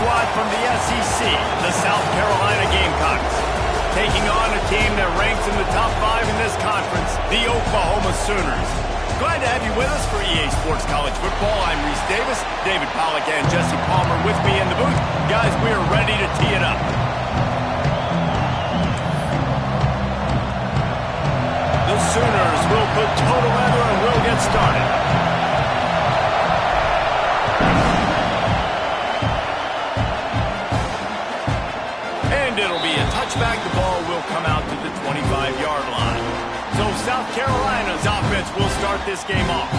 squad from the SEC, the South Carolina Gamecocks, taking on a team that ranks in the top 5 in this conference, the Oklahoma Sooners. Glad to have you with us for EA Sports College Football. I'm Reese Davis, David Pollack, and Jesse Palmer with me in the booth. Guys, we are ready to tee it up. The Sooners will put toe together and we'll get started. And it'll be a touchback. The ball will come out to the 25-yard line. So South Carolina's offense will start this game off.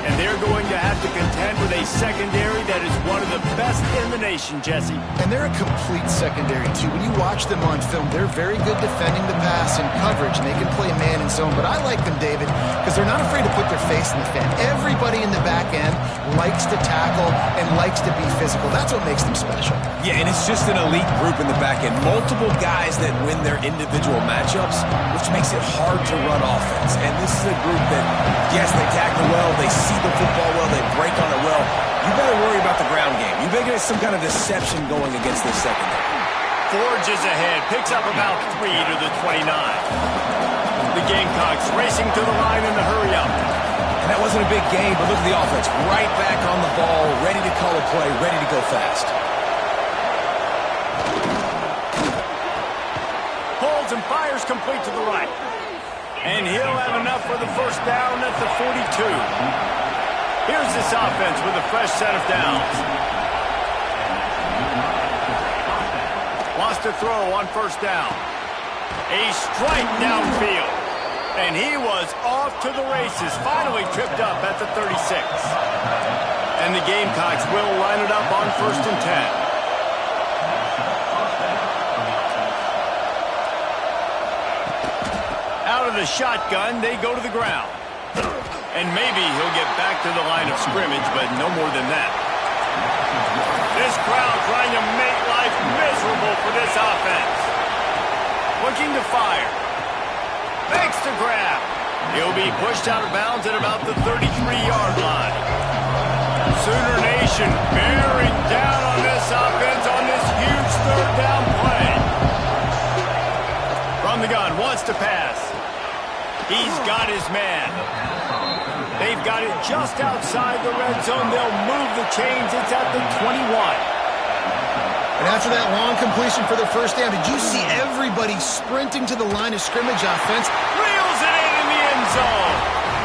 And they're going to have to contend with a secondary that is one of the best in the nation, Jesse. And they're a complete secondary, too. When you watch them on film, they're very good defending the pass and coverage, and they can play man and zone. But I like them, David, because they're not afraid to put their face in the fan. Everybody in the back end likes to tackle and likes to be physical. That's what makes them special. Yeah, and it's just an elite group in the back end. Multiple guys that win their individual matchups, which makes it hard to run offense. And this is a group that, yes, they tackle well, they see the football well, they break on it well. You better worry about the ground game. You better get some kind of deception going against this secondary. Forges ahead, picks up about 3 to the 29. The Gamecocks racing to the line in the hurry up. And that wasn't a big game, but look at the offense. Right back on the ball, ready to call a play, ready to go fast. Pulls and fires complete to the right. And he'll have enough for the first down at the 42. Here's this offense with a fresh set of downs. Wants to throw on first down. A strike downfield. And he was off to the races. Finally tripped up at the 36. And the Gamecocks will line it up on 1st and 10. Out of the shotgun, they go to the ground. And maybe he'll get back to the line of scrimmage, but no more than that. This crowd trying to make life miserable for this offense. Looking to fire. Makes the grab. He'll be pushed out of bounds at about the 33-yard line. Sooner Nation bearing down on this offense on this huge 3rd down play. From the gun, wants to pass. He's got his man. They've got it just outside the red zone. They'll move the chains. It's at the 21. And after that long completion for their first down, did you see everybody sprinting to the line of scrimmage offense? Reels it in the end zone.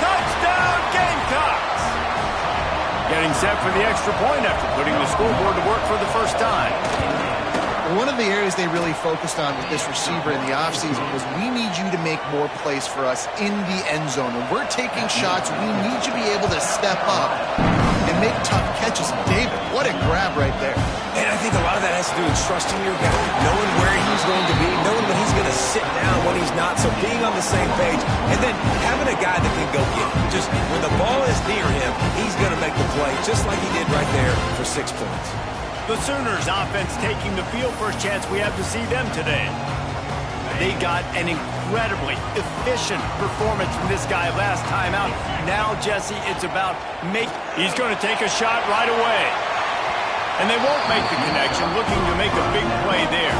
Touchdown, Gamecocks. Getting set for the extra point after putting the scoreboard to work for the first time. One of the areas they really focused on with this receiver in the offseason was we need you to make more plays for us in the end zone. When we're taking shots, we need you to be able to step up and make tough catches. David, what a grab right there. And I think a lot of that has to do with trusting your guy, knowing where he's going to be, knowing when he's going to sit down, when he's not, so being on the same page, and then having a guy that can go get it. Just when the ball is near him, he's going to make the play, just like he did right there for 6 points. The Sooners offense taking the field. First chance we have to see them today. They got an incredibly efficient performance from this guy last time out. Now, Jesse, it's about he's going to take a shot right away. And they won't make the connection, looking to make a big play there.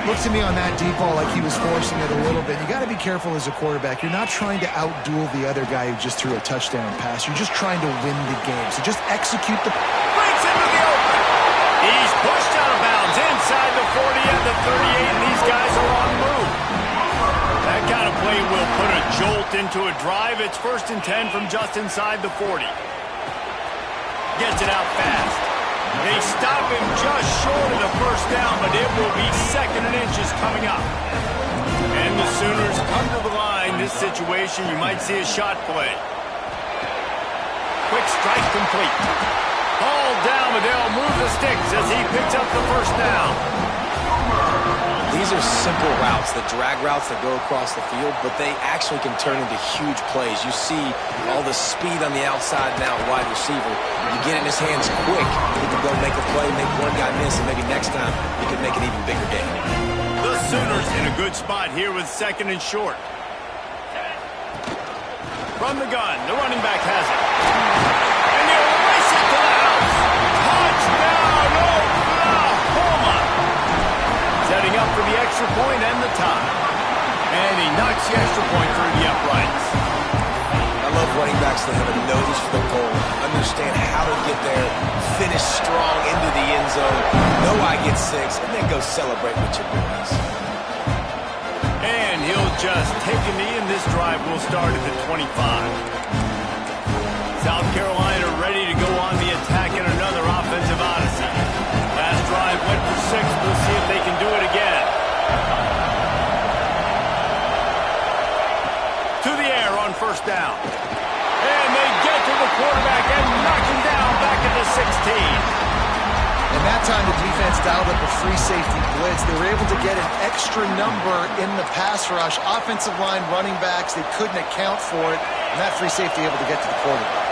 Looks to me on that deep ball like he was forcing it a little bit. You got to be careful as a quarterback. You're not trying to outduel the other guy who just threw a touchdown pass. You're just trying to win the game. So just execute the... Breaks into the open. He's pushed out of bounds inside the 40 and the 38, and these guys are on move. That kind of play will put a jolt into a drive. It's 1st and 10 from just inside the 40. Gets it out fast. They stop him just short of the first down, but it will be 2nd and inches coming up. And the Sooners come to the line. This situation, you might see a shot play. Quick strike complete. Ball down, but they'll move the sticks as he picks up the first down. These are simple routes, the drag routes that go across the field, but they actually can turn into huge plays. You see all the speed on the outside now, wide receiver. You get in his hands quick, he can go make a play, make one guy miss, and maybe next time he could make an even bigger game. The Sooners in a good spot here with 2nd and short. From the gun, the running back has it. And they'll race it to the house. Touchdown, the extra point and the tie. And he knocks the extra point through the uprights. I love running backs that have a nose for the goal, understand how to get there, finish strong into the end zone, know I get 6, and then go celebrate with your boys. And he'll just take a knee, and this drive will start at the 25. South Carolina ready to go on the attack in another offensive odyssey. Last drive went for 6. We'll see if they can do it again. To the air on first down. And they get to the quarterback and knock him down back at the 16. And that time the defense dialed up a free safety blitz. They were able to get an extra number in the pass rush. Offensive line, running backs, they couldn't account for it. And that free safety able to get to the quarterback.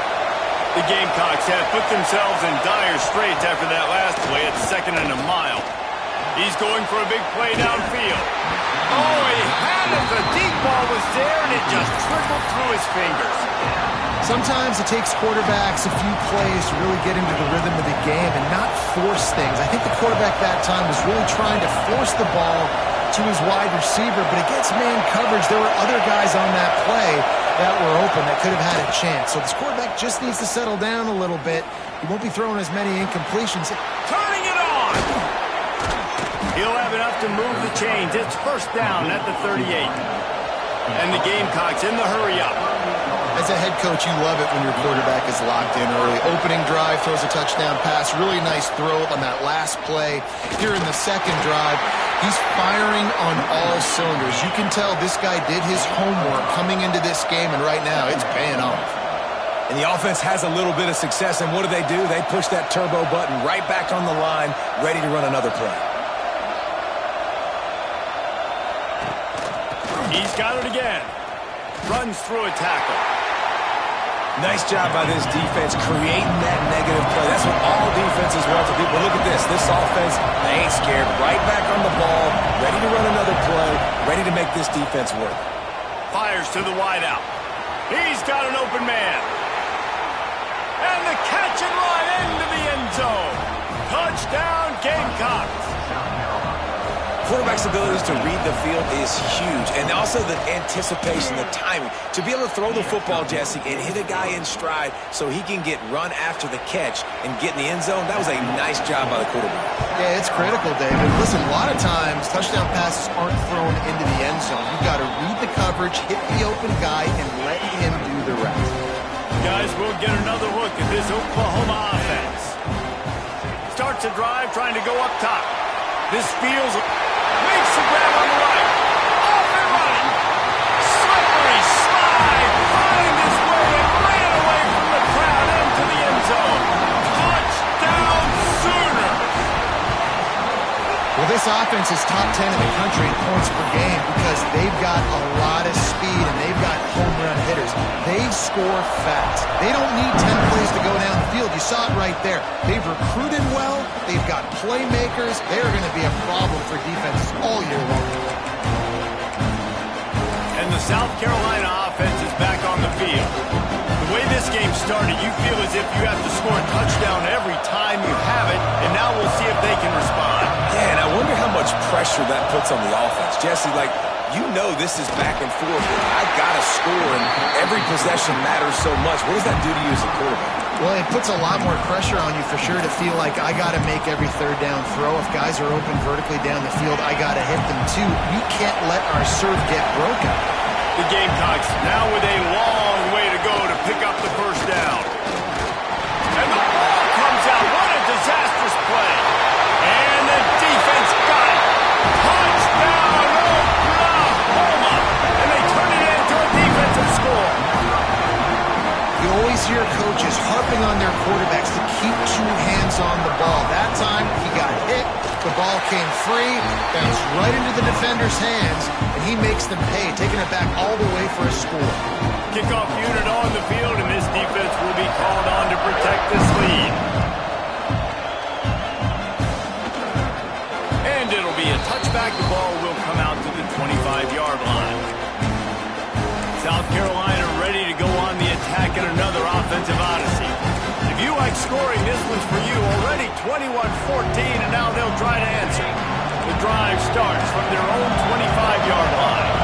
The Gamecocks have put themselves in dire straits after that last play at 2nd and a mile. He's going for a big play downfield. Oh, he had it. The deep ball was there, and it just trickled through his fingers. Sometimes it takes quarterbacks a few plays to really get into the rhythm of the game and not force things. I think the quarterback that time was really trying to force the ball to his wide receiver, but against man coverage, there were other guys on that play that were open that could have had a chance. So this quarterback just needs to settle down a little bit. He won't be throwing as many incompletions. Turning it on! He'll have enough to move the chains. It's first down at the 38. And the Gamecocks in the hurry-up. As a head coach, you love it when your quarterback is locked in early. Opening drive, throws a touchdown pass. Really nice throw on that last play. Here in the second drive, he's firing on all cylinders. You can tell this guy did his homework coming into this game, and right now it's paying off. And the offense has a little bit of success, and what do? They push that turbo button right back on the line, ready to run another play. He's got it again. Runs through a tackle. Nice job by this defense creating that negative play. That's what all defenses want to do. But look at this. This offense, they ain't scared. Right back on the ball, ready to run another play, ready to make this defense work. Fires to the wideout. He's got an open man. And the catch and run into the end zone. Touchdown, Gamecocks. Quarterback's abilities to read the field is huge, and also the anticipation, the timing. To be able to throw the football, Jesse, and hit a guy in stride so he can get run after the catch and get in the end zone, that was a nice job by the quarterback. Yeah, it's critical, David. Listen, a lot of times touchdown passes aren't thrown into the end zone. You've got to read the coverage, hit the open guy, and let him do the rest. Guys, we'll get another look at this Oklahoma offense. Starts a drive trying to go up top. This feels... Makes the grab on the right. Off and running. Slippery slide. Find his way and ran away from the crowd into the end zone. Touchdown, Sooner. Well, this offense is top 10 in the country in points per game because they've got a lot of speed and they've got home run hitters. They score fast. They don't need 10 plays to go down the field. You saw it right there. They've recruited well. They've got playmakers. They're going to be a problem for defenses all year long. And the South Carolina offense is back on the field. The way this game started, you feel as if you have to score a touchdown every time you have it, and now we'll see if they can respond. Yeah, and I wonder how much pressure that puts on the offense. Jesse, you know this is back and forth. I got to score, and every possession matters so much. What does that do to you as a quarterback? Well, it puts a lot more pressure on you for sure to feel like I got to make every third down throw. If guys are open vertically down the field, I got to hit them too. We can't let our serve get broken. The Gamecocks now with a long way to go to pick up the first down. And the ball comes out. What a disastrous play. And the defense got it. Touchdown, Oklahoma. And they turn it into a defensive score. You always hear coaches harping on their quarterbacks to keep two hands on the ball. That time, he got hit. The ball came free, bounced right into the defender's hands, and he makes them pay, taking it back all the way for a score. Kickoff unit on the field, and this defense will be called on to protect this lead. And it'll be a touchback. The ball will come out to the 25-yard line. South Carolina ready to go on the attack in another offensive odyssey. If you like scoring, this one's for you. Already 21-14, and now they'll try to answer. The drive drive starts from their own 25-yard line.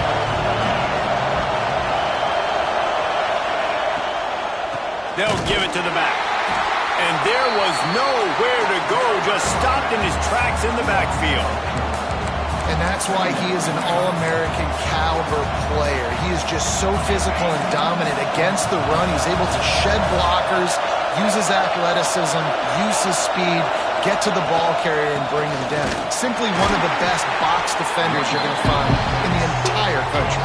They'll give it to the back. And there was nowhere to go, just stopped in his tracks in the backfield. And that's why he is an All-American caliber player. He is just so physical and dominant against the run. He's able to shed blockers, use his athleticism, use his speed, get to the ball carrier and bring him down. Simply one of the best box defenders you're going to find in the entire country.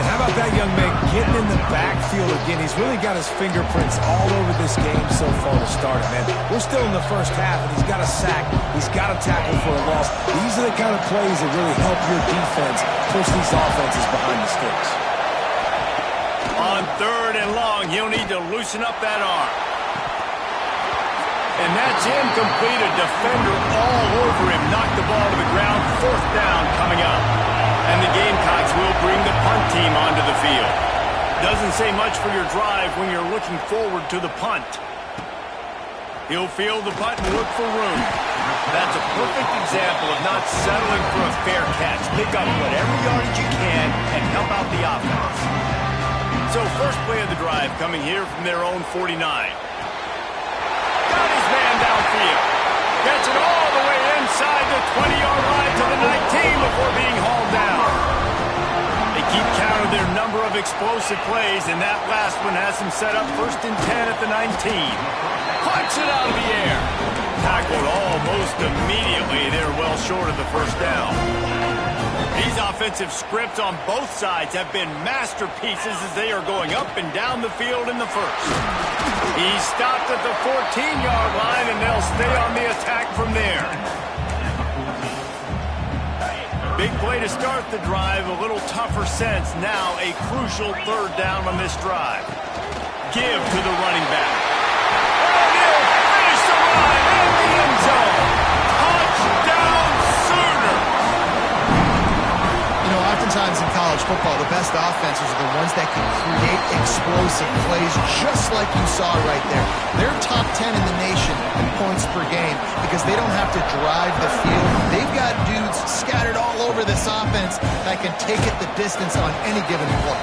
And how about that young man getting in the backfield again? He's really got his fingerprints all over this game so far to start it, man. We're still in the first half, and he's got a sack. He's got a tackle for a loss. These are the kind of plays that really help your defense push these offenses behind the sticks. On 3rd and long, he'll need to loosen up that arm. And that's incomplete. A defender all over him. Knocked the ball to the ground. 4th down coming up. And the Gamecocks will bring the punt team onto the field. Doesn't say much for your drive when you're looking forward to the punt. He'll field the punt and look for room. That's a perfect example of not settling for a fair catch. Pick up whatever yardage you can and help out the offense. So first play of the drive coming here from their own 49. Got his man downfield. Gets it all the way inside the 20-yard line to the 19 before being hauled down. They keep count of their number of explosive plays, and that last one has them set up 1st and 10 at the 19. Punts it out of the air. Tackled almost immediately. They're well short of the 1st down. These offensive scripts on both sides have been masterpieces as they are going up and down the field in the 1st. He stopped at the 14-yard line, and they'll stay on the attack from there. Big play to start the drive, a little tougher sense. Now a crucial 3rd down on this drive. Give to the running back. And he'll finish the run in the end zone. Touchdown, Sooner! You know, oftentimes in college football, the best offenses are the ones that can create explosive plays just like you saw right there. They're top 10 in the nation in points per game because they don't have to drive the field. They've got dudes scattered all over this offense that can take it the distance on any given play.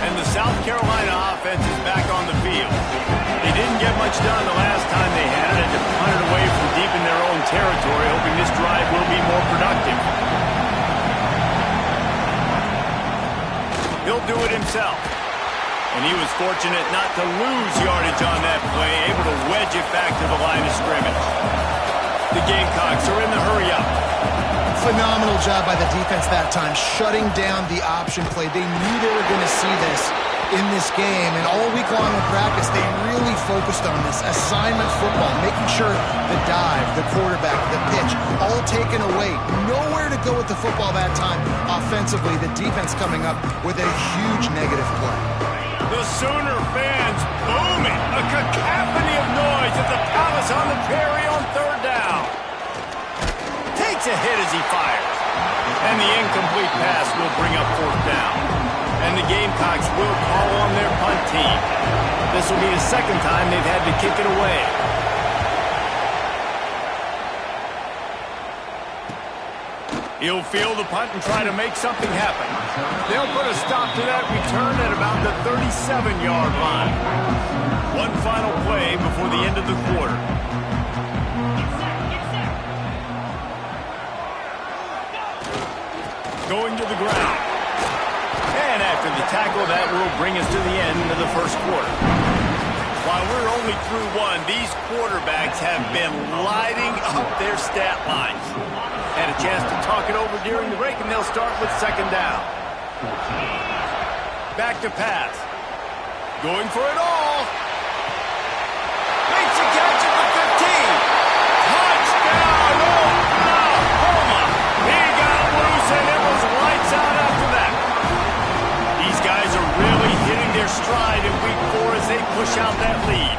And the South Carolina offense is back on the field. They didn't get much done the last time they had it, and to punt it away from deep in their own territory, hoping this drive will be more productive. He'll do it himself. And he was fortunate not to lose yardage on that play, able to wedge it back to the line of scrimmage. The Gamecocks are in the hurry-up. Phenomenal job by the defense that time, shutting down the option play. They knew they were going to see this in this game, and all week long in practice, they really focused on this assignment football, making sure the dive, the quarterback, the pitch, all taken away. Nowhere to go with the football that time offensively. The defense coming up with a huge negative play. The Sooner fans booming. A cacophony of noise at the Palace on the Prairie on 3rd down. Takes a hit as he fires. And the incomplete pass will bring up 4th down. And the Gamecocks will call on their punt team. This will be the 2nd time they've had to kick it away. He'll field the punt and try to make something happen. They'll put a stop to that return at about the 37-yard line. One final play before the end of the quarter. Going to the ground. And after the tackle, that will bring us to the end of the 1st quarter. While we're only through one, these quarterbacks have been lighting up their stat lines. Had a chance to talk it over during the break, and they'll start with 2nd down. Back to pass. Going for it all. Makes a catch at the 15. Touchdown, Oklahoma. He got loose, and it was lights out after that. These guys are really hitting their stride in week 4 as they push out that lead.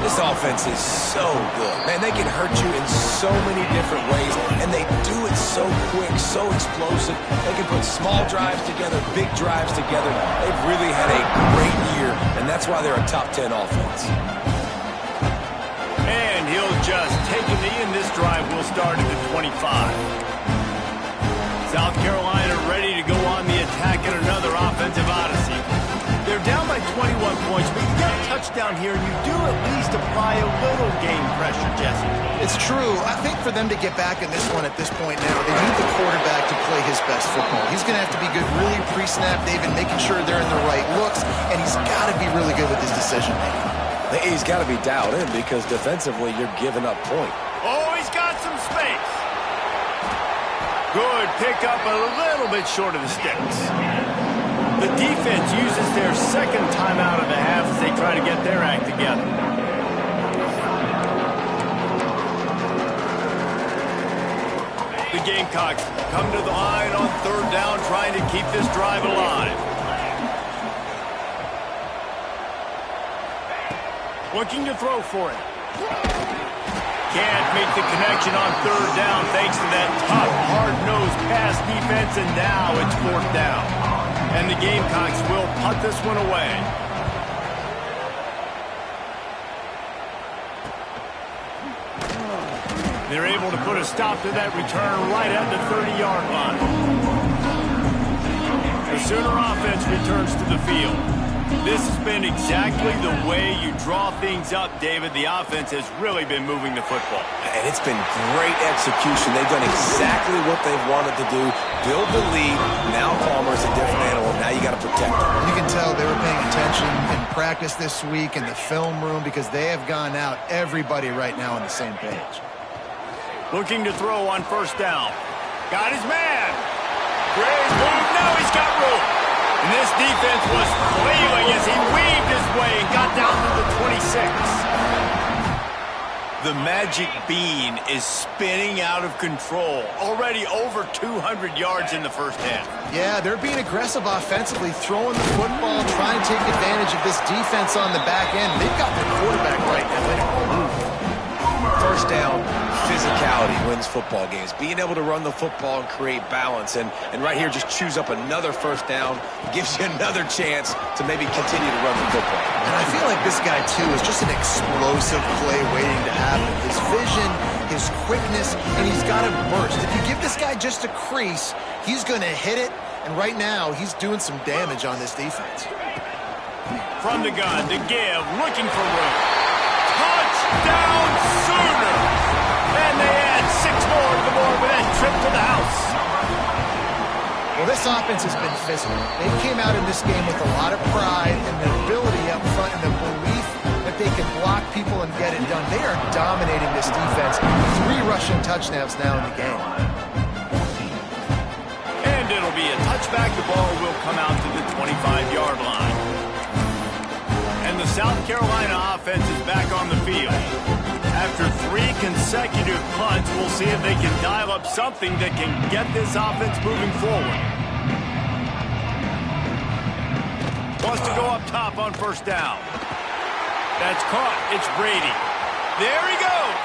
This offense is so good. Man, they can hurt you in so many different ways, and they do it so quick, so explosive. They can put small drives together, big drives together. They've really had a great year, and that's why they're a top 10 offense. And he'll just take a knee, and this drive will start at the 25. South Carolina ready to go on the attack in another offensive odyssey. They're down by 21 points, but you got a touchdown here, and you do at least apply a little game pressure, Jesse. It's true. I think for them to get back in this one at this point now, they need the quarterback to play his best football. He's going to have to be good really pre-snap, David, making sure they're in the right looks, and he's got to be really good with his decision-making. He's got to be dialed in because defensively you're giving up point. Oh, he's got some space. Good pickup, a little bit short of the sticks. The defense uses their second timeout of the half as they try to get their act together. The Gamecocks come to the line on third down, trying to keep this drive alive. Looking to throw for it. Can't make the connection on third down thanks to that tough, hard-nosed pass defense, and now it's fourth down. And the Gamecocks will punt this one away. They're able to put a stop to that return right at the 30-yard line. The Sooner offense returns to the field. This has been exactly the way you draw things up, David. The offense has really been moving the football. And it's been great execution. They've done exactly what they've wanted to do. Build the lead. Now Palmer's a different animal. Now you got to protect him. You can tell they were paying attention in practice this week in the film room because they have gone out, everybody right now on the same page. Looking to throw on first down. Got his man. Great move. Now he's got room. And this defense was flailing as he weaved his way and got down to the 26. The magic bean is spinning out of control. Already over 200 yards in the first half. Yeah, they're being aggressive offensively, throwing the football, trying to take advantage of this defense on the back end. They've got their quarterback right now. First down, physicality wins football games. Being able to run the football and create balance. And right here, just choose up another first down. Gives you another chance to maybe continue to run the football. And I feel like this guy, too, is just an explosive play waiting to happen. His vision, his quickness, and he's got a burst. If you give this guy just a crease, he's going to hit it. And right now, he's doing some damage on this defense. From the gun to give, looking for room. Touchdown Sooner! And they add 6 more to the board with that trip to the house. Well, this offense has been physical. They came out in this game with a lot of pride and the ability up front and the belief that they can block people and get it done. They are dominating this defense. 3 rushing touchdowns now in the game. And it'll be a touchback. The ball will come out to the 25-yard line. And the South Carolina offense is back on the field. After 3 consecutive punts, we'll see if they can dial up something that can get this offense moving forward. Wants to go up top on first down. That's caught. It's Brady. There he goes.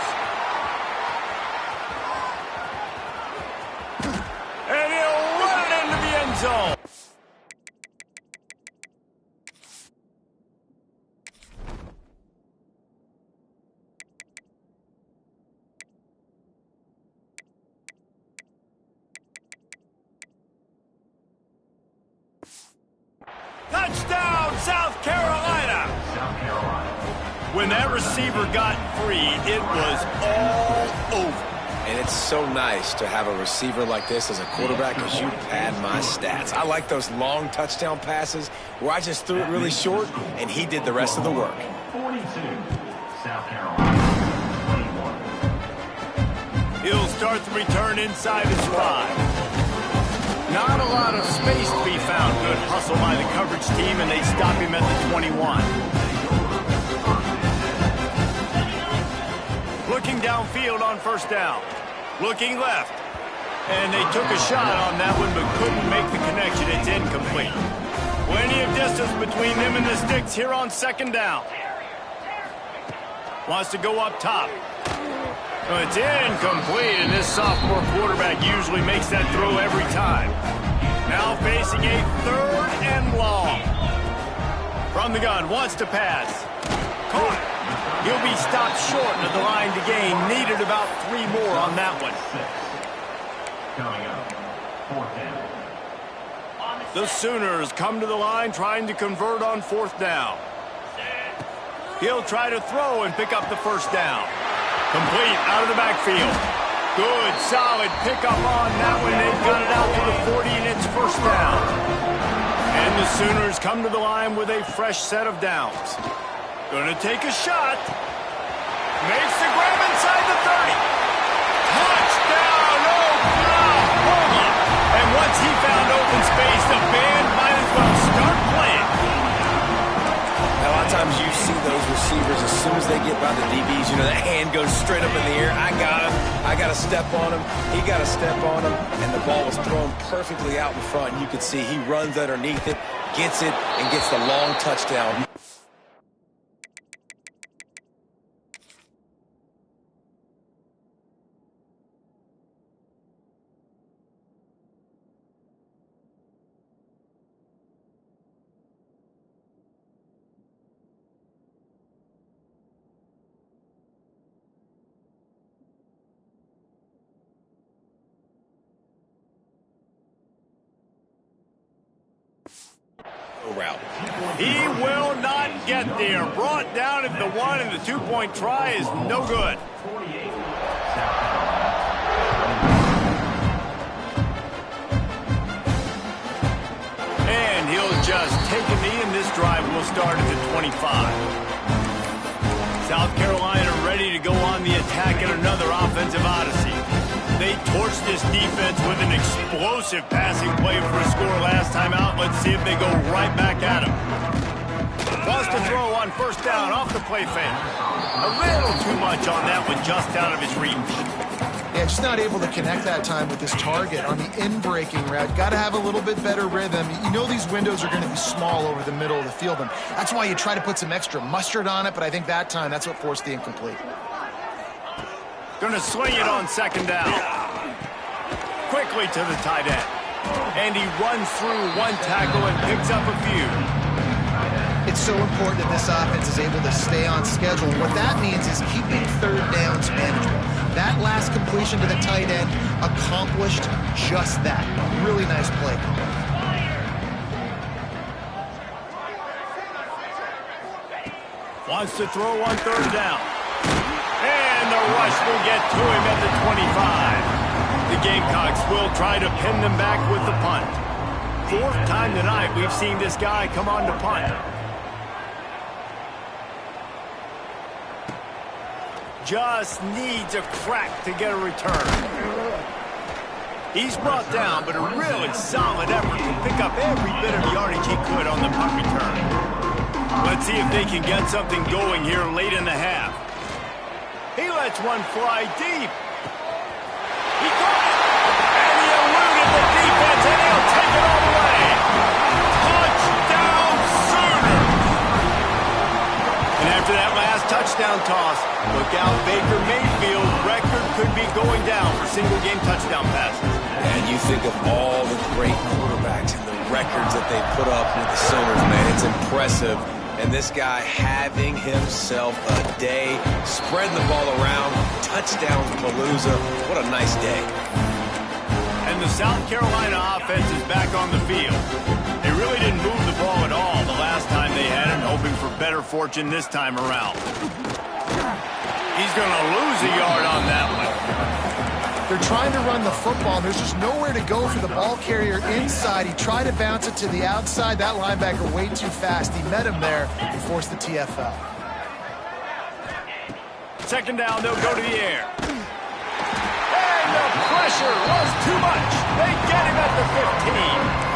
And he'll run it into the end zone. Touchdown, South Carolina! When that receiver got free, it was all over. And it's so nice to have a receiver like this as a quarterback because you pad my stats. I like those long touchdown passes where I just threw it really short and he did the rest of the work. 42, South Carolina, 21. He'll start the return inside his 5. Not a lot of space to be found. Good hustle by the coverage team, and they stop him at the 21. Looking downfield on first down. Looking left. And they took a shot on that one, but couldn't make the connection. It's incomplete. Plenty of distance between them and the sticks here on second down. Wants to go up top. Well, it's incomplete, and this sophomore quarterback usually makes that throw every time. Now facing a 3rd and long. From the gun, wants to pass. Caught. He'll be stopped short of the line to gain earned about 3 more on that one. Coming up, 4th down. The Sooners come to the line trying to convert on 4th down. He'll try to throw and pick up the 1st down. Complete out of the backfield. Good, solid pickup on that one. They've got it out to the 40, and it's 1st down. And the Sooners come to the line with a fresh set of downs. Gonna take a shot. Makes the grab inside the 30. Touchdown, Oklahoma! And once he found open space, the band might as well start playing. Now, a lot of times you see those receivers, as soon as they get by the DBs, you know, that hand goes straight up in the air. I got him. I got to step on him. He got to step on him. And the ball was thrown perfectly out in front. And you could see he runs underneath it, gets it, and gets the long touchdown. Route. He will not get there. Brought down at the 1, and the 2-point try is no good. 48, South Carolina. And he'll just take a knee, and this drive will start at the 25. South Carolina ready to go on the attack in another offensive odyssey. They torched this defense with an explosive passing play for a score last time out. Let's see if they go right back at him. Wants to throw on 1st down off the play fake. A little too much on that one, just out of his reach. Yeah, just not able to connect that time with his target on the in-breaking route. Got to have a little bit better rhythm. You know these windows are going to be small over the middle of the field, and that's why you try to put some extra mustard on it, but I think that time that's what forced the incomplete. Going to sling it on 2nd down. Quickly to the tight end. And he runs through 1 tackle and picks up a few. It's so important that this offense is able to stay on schedule. What that means is keeping 3rd downs manageable. That last completion to the tight end accomplished just that. Really nice play. Wants to throw on 3rd down. And the rush will get to him at the 25. The Gamecocks will try to pin them back with the punt. 4th time tonight we've seen this guy come on to punt. Just needs a crack to get a return. He's brought down, but a really solid effort to pick up every bit of yardage he could on the punt return. Let's see if they can get something going here late in the half. He lets one fly deep. He caught it. And he eluded the defense, and he'll take it all the way. Touchdown, Sooners! And after that last touchdown toss, look out, Baker Mayfield's record could be going down for single-game touchdown passes. And you think of all the great quarterbacks and the records that they put up with the Sooners, man. It's impressive. And this guy having himself a day, spreading the ball around, touchdown Palooza. What a nice day. And the South Carolina offense is back on the field. They really didn't move the ball at all the last time they had it, hoping for better fortune this time around. He's going to lose a yard on that one. They're trying to run the football, and there's just nowhere to go for the ball carrier inside. He tried to bounce it to the outside. That linebacker way too fast. He met him there and forced the TFL. 2nd down, they'll go to the air. And the pressure was too much. They get him at the 15.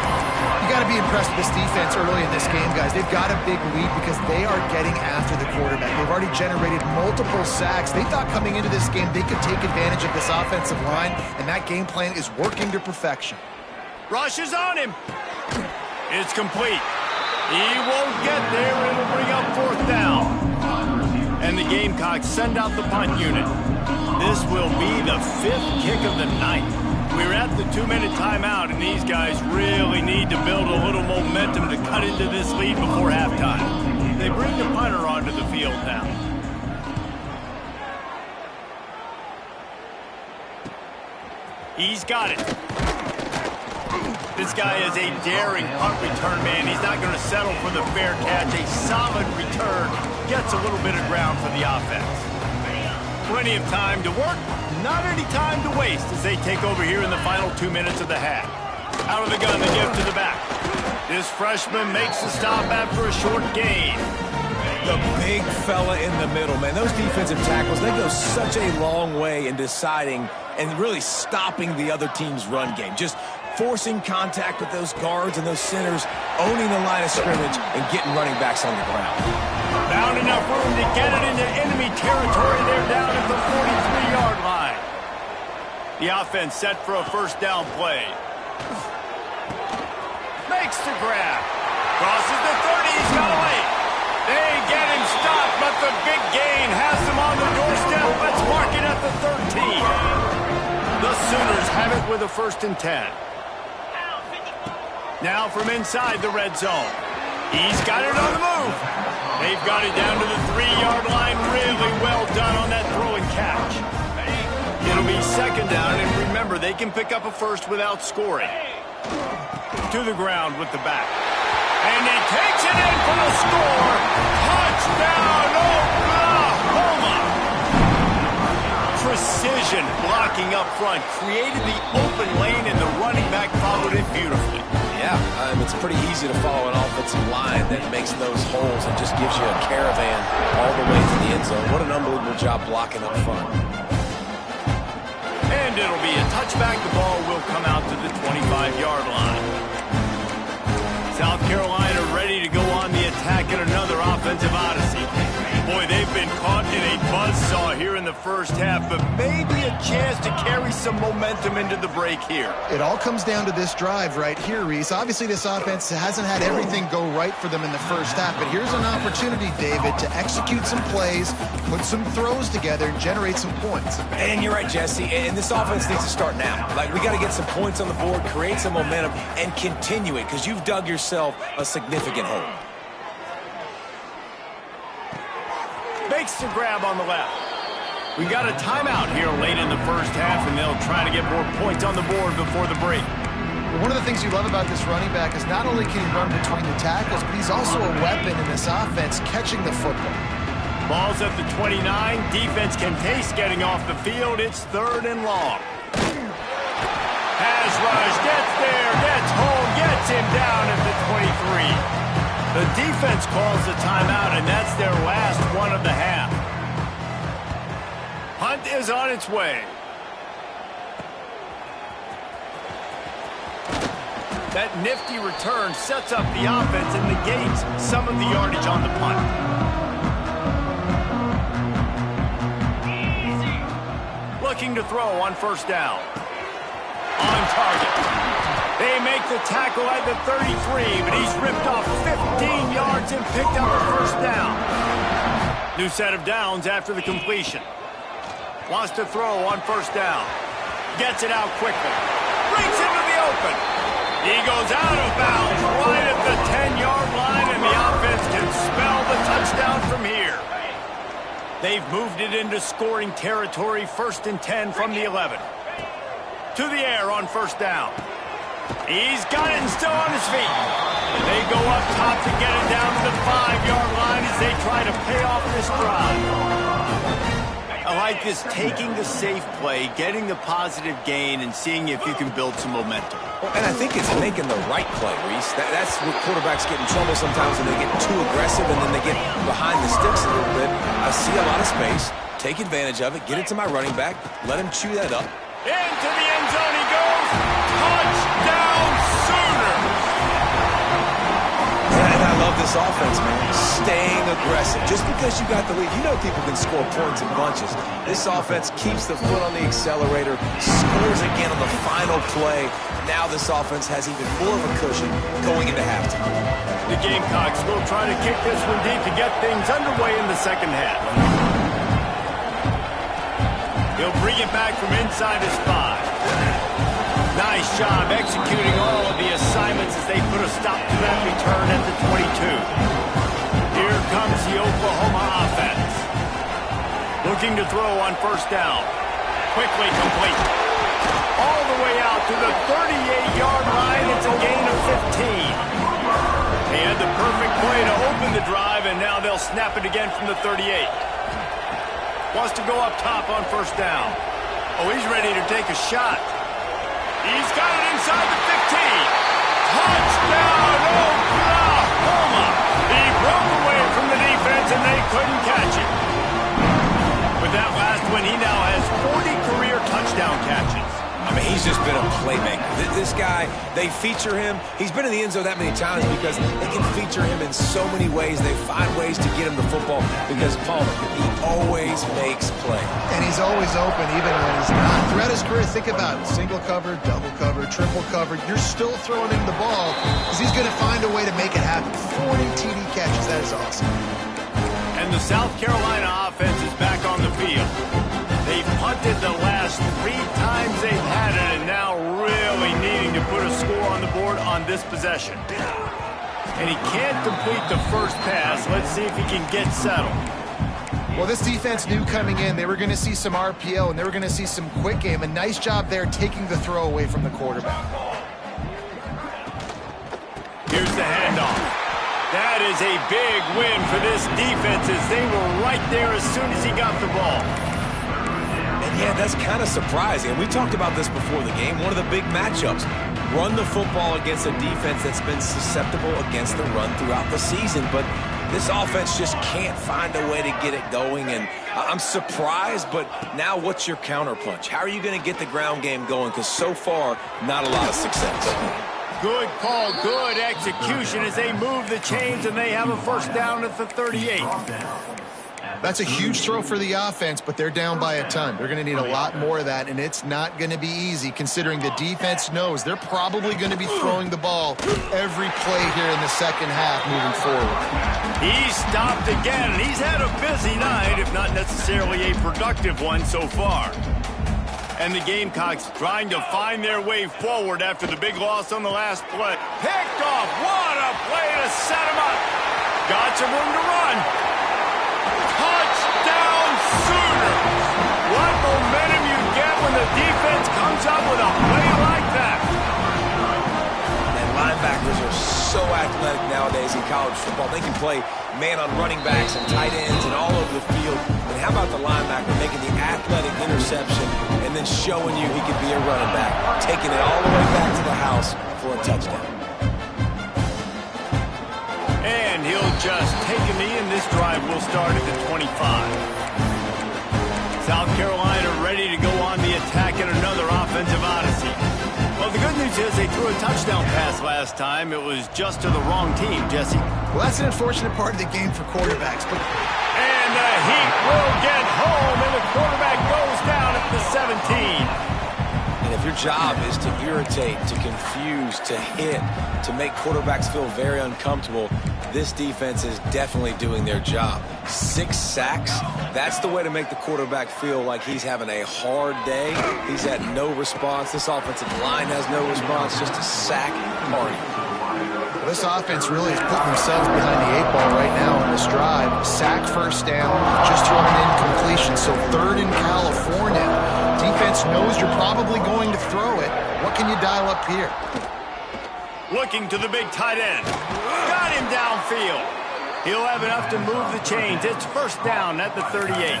You got to be impressed with this defense early in this game, guys. They've got a big lead because they are getting after the quarterback. They've already generated multiple sacks. They thought coming into this game they could take advantage of this offensive line, and that game plan is working to perfection. Rush is on him. It's complete. He won't get there. It'll bring up 4th down. And the Gamecocks send out the punt unit. This will be the 5th kick of the night. We're at the 2-minute timeout, and these guys really need to build a little momentum to cut into this lead before halftime. They bring the punter onto the field now. He's got it. This guy is a daring punt return man. He's not going to settle for the fair catch. A solid return gets a little bit of ground for the offense. Plenty of time to work, not any time to waste as they take over here in the final 2 minutes of the half. Out of the gun, the give to the back. This freshman makes the stop after a short gain. The big fella in the middle, man. Those defensive tackles, they go such a long way in deciding and really stopping the other team's run game. Just forcing contact with those guards and those centers, owning the line of scrimmage, and getting running backs on the ground. Found enough room to get it into enemy territory. They're down at the 43-yard line. The offense set for a first down play. Makes the grab. Crosses the 30. He's got away. They get him stopped, but the big gain has them on the doorstep. Let's mark it at the 13. The Sooners have it with a 1st and 10. Now from inside the red zone. He's got it on the move. They've got it down to the 3-yard line. Really well done on that throw and catch. It'll be 2nd down, and remember, they can pick up a first without scoring. To the ground with the back. And he takes it in for the score. Touchdown, Oklahoma! Precision blocking up front. Created the open lane, and the running back followed it beautifully. Yeah, it's pretty easy to follow an offensive line that makes those holes and just gives you a caravan all the way to the end zone. What an unbelievable job blocking up front. And it'll be a touchback. The ball will come out to the 25-yard line. South Carolina ready to go on the attack in another offensive odyssey. Boy, they've been caught in a buzzsaw here in the first half, but maybe a chance to carry some momentum into the break here. It all comes down to this drive right here, Reese. Obviously, this offense hasn't had everything go right for them in the first half, but here's an opportunity, David, to execute some plays, put some throws together, and generate some points. And you're right, Jesse, and this offense needs to start now. Like, we got to get some points on the board, create some momentum, and continue it, because you've dug yourself a significant hole. Makes the grab on the left. We got a timeout here late in the first half, and they'll try to get more points on the board before the break. One of the things you love about this running back is not only can he run between the tackles, but he's also a weapon in this offense catching the football. Ball's at the 29. Defense can taste getting off the field. It's 3rd and long. Pass rush, gets there, gets home, gets him down at the 23. The defense calls the timeout, and that's their last one of the half. Hunt is on its way. That nifty return sets up the offense and negates some of the yardage on the punt. Looking to throw on 1st down. On target. They make the tackle at the 33, but he's ripped off 15 yards and picked up a 1st down. New set of downs after the completion. Wants to throw on 1st down. Gets it out quickly. Brings into the open. He goes out of bounds right at the 10-yard line, and the offense can spell the touchdown from here. They've moved it into scoring territory, 1st and 10 from the 11. To the air on 1st down. He's got it and still on his feet. They go up top to get it down to the 5-yard line as they try to pay off this drive. I like this, taking the safe play, getting the positive gain, and seeing if you can build some momentum. Well, and I think it's making the right play, Reese. That's where quarterbacks get in trouble sometimes when they get too aggressive and then they get behind the sticks a little bit. I see a lot of space. Take advantage of it. Get it to my running back. Let him chew that up. Into the end zone he goes. Touchdown, Sooners! And I love this offense, man. Staying aggressive. Just because you got the lead, you know people can score points in bunches. This offense keeps the foot on the accelerator, scores again on the final play. Now this offense has even more of a cushion going into halftime. The Gamecocks will try to kick this one deep to get things underway in the second half. He'll bring it back from inside his 5. Nice job executing all of the assignments as they put a stop to that return at the 22. Here comes the Oklahoma offense. Looking to throw on 1st down. Quickly complete. all the way out to the 38-yard line. It's a gain of 15. He had the perfect play to open the drive, and now they'll snap it again from the 38. Wants to go up top on first down. Oh, he's ready to take a shot. He's got it inside the 15. Touchdown, Oklahoma! He broke away from the defense, and they couldn't catch him. With that last one, he now has 40 career touchdown catches. I mean, he's just been a playmaker. This guy, they feature him. He's been in the end zone that many times because they can feature him in so many ways. They find ways to get him the football because, Paul, he always makes play. And he's always open even when he's not. Throughout his career, think about it. Single cover, double cover, triple cover. You're still throwing him the ball because he's going to find a way to make it happen. 40 TD catches. That is awesome. And the South Carolina offense is back on the field. They've punted the last 3 times they've had it, and now really needing to put a score on the board on this possession. And he can't complete the first pass. Let's see if he can get settled. Well, this defense knew coming in they were going to see some RPO, and they were going to see some quick game. A nice job there taking the throw away from the quarterback. Here's the handoff. That is a big win for this defense as they were right there as soon as he got the ball. Yeah, that's kind of surprising. And we talked about this before the game. One of the big matchups. Run the football against a defense that's been susceptible against the run throughout the season. But this offense just can't find a way to get it going. And I'm surprised, but now what's your counterpunch? How are you going to get the ground game going? Because so far, not a lot of success. Good call, good execution as they move the chains and they have a first down at the 38. That's a huge throw for the offense, but they're down by a ton. They're going to need a lot more of that, and it's not going to be easy considering the defense knows they're probably going to be throwing the ball every play here in the second half moving forward. He stopped again, and he's had a busy night, if not necessarily a productive one so far. And the Gamecocks trying to find their way forward after the big loss on the last play. Picked off. What a play to set him up. Got some room to run. Touchdown Sooners! What momentum you get when the defense comes up with a play like that. And linebackers are so athletic nowadays in college football. They can play man on running backs and tight ends and all over the field. And how about the linebacker making the athletic interception and then showing you he could be a running back, taking it all the way back to the house for a touchdown. And he'll just take a knee, and this drive will start at the 25. South Carolina ready to go on the attack in another offensive odyssey. Well, the good news is they threw a touchdown pass last time. It was just to the wrong team, Jesse. Well, that's an unfortunate part of the game for quarterbacks. And the Heat will get home, and the quarterback goes down at the 17. And if your job is to irritate, to confuse, to hit, to make quarterbacks feel very uncomfortable, this defense is definitely doing their job. 6 sacks, that's the way to make the quarterback feel like he's having a hard day. He's had no response. This offensive line has no response, just a sack party. This offense really is putting themselves behind the 8 ball right now on this drive. Sack first down, just thrown an incompletion, so 3rd in California. Defense knows you're probably going to throw it. What can you dial up here? Looking to the big tight end. Got him downfield. He'll have enough to move the chains. It's first down at the 38.